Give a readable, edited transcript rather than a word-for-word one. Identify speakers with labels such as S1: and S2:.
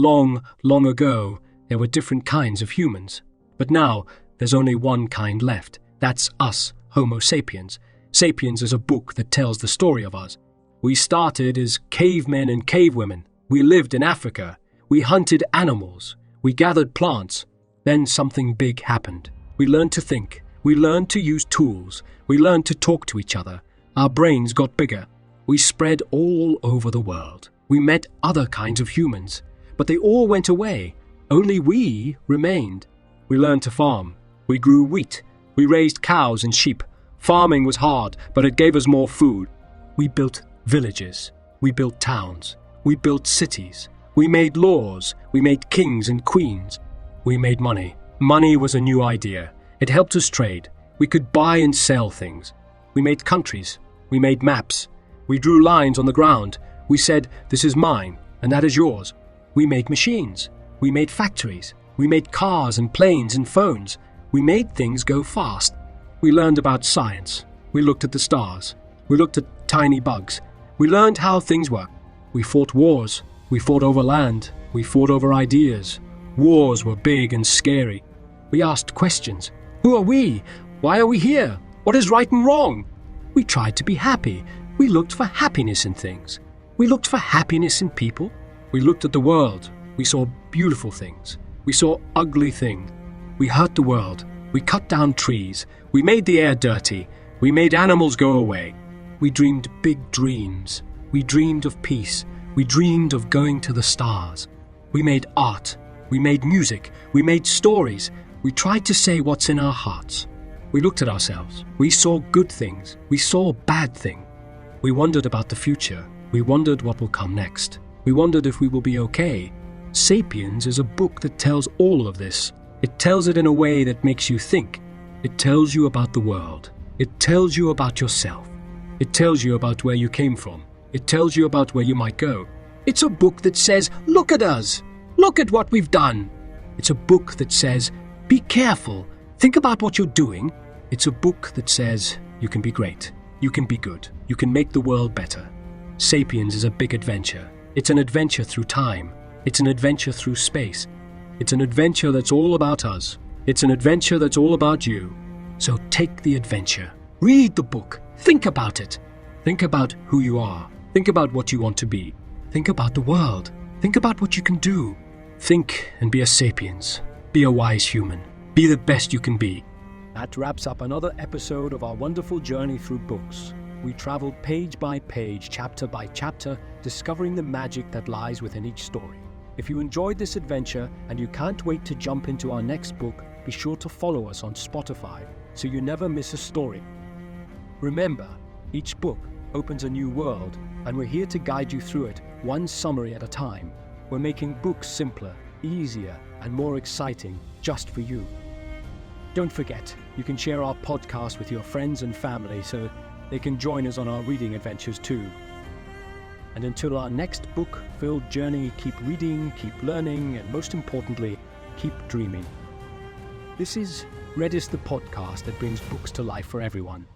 S1: Long, long ago, there were different kinds of humans. But now, there's only one kind left. That's us, Homo sapiens. Sapiens is a book that tells the story of us. We started as cavemen and cavewomen. We lived in Africa. We hunted animals. We gathered plants. Then something big happened. We learned to think. We learned to use tools. We learned to talk to each other. Our brains got bigger. We spread all over the world. We met other kinds of humans, but they all went away. Only we remained. We learned to farm. We grew wheat. We raised cows and sheep. Farming was hard, but it gave us more food. We built villages. We built towns. We built cities. We made laws. We made kings and queens. We made money. Money was a new idea. It helped us trade. We could buy and sell things. We made countries. We made maps. We drew lines on the ground. We said, this is mine, and that is yours. We made machines. We made factories. We made cars and planes and phones. We made things go fast. We learned about science. We looked at the stars. We looked at tiny bugs. We learned how things work. We fought wars. We fought over land. We fought over ideas. Wars were big and scary. We asked questions. Who are we? Why are we here? What is right and wrong? We tried to be happy. We looked for happiness in things. We looked for happiness in people. We looked at the world. We saw beautiful things. We saw ugly things. We hurt the world. We cut down trees. We made the air dirty. We made animals go away. We dreamed big dreams. We dreamed of peace. We dreamed of going to the stars. We made art. We made music. We made stories. We tried to say what's in our hearts. We looked at ourselves. We saw good things. We saw bad things. We wondered about the future. We wondered what will come next. We wondered if we will be okay. Sapiens is a book that tells all of this. It tells it in a way that makes you think. It tells you about the world. It tells you about yourself. It tells you about where you came from. It tells you about where you might go. It's a book that says, look at us. Look at what we've done. It's a book that says, be careful. Think about what you're doing. It's a book that says, you can be great. You can be good. You can make the world better. Sapiens is a big adventure. It's an adventure through time. It's an adventure through space. It's an adventure that's all about us. It's an adventure that's all about you. So take the adventure. Read the book. Think about it. Think about who you are. Think about what you want to be. Think about the world. Think about what you can do. Think and be a sapiens. Be a wise human. Be the best you can be. That wraps up another episode of our wonderful journey through books. We traveled page by page, chapter by chapter, discovering the magic that lies within each story. If you enjoyed this adventure and you can't wait to jump into our next book, be sure to follow us on Spotify so you never miss a story. Remember, each book opens a new world, and we're here to guide you through it, one summary at a time. We're making books simpler, easier, and more exciting just for you. Don't forget, you can share our podcast with your friends and family so they can join us on our reading adventures too. And until our next book-filled journey, keep reading, keep learning, and most importantly, keep dreaming. This is Redis, the podcast that brings books to life for everyone.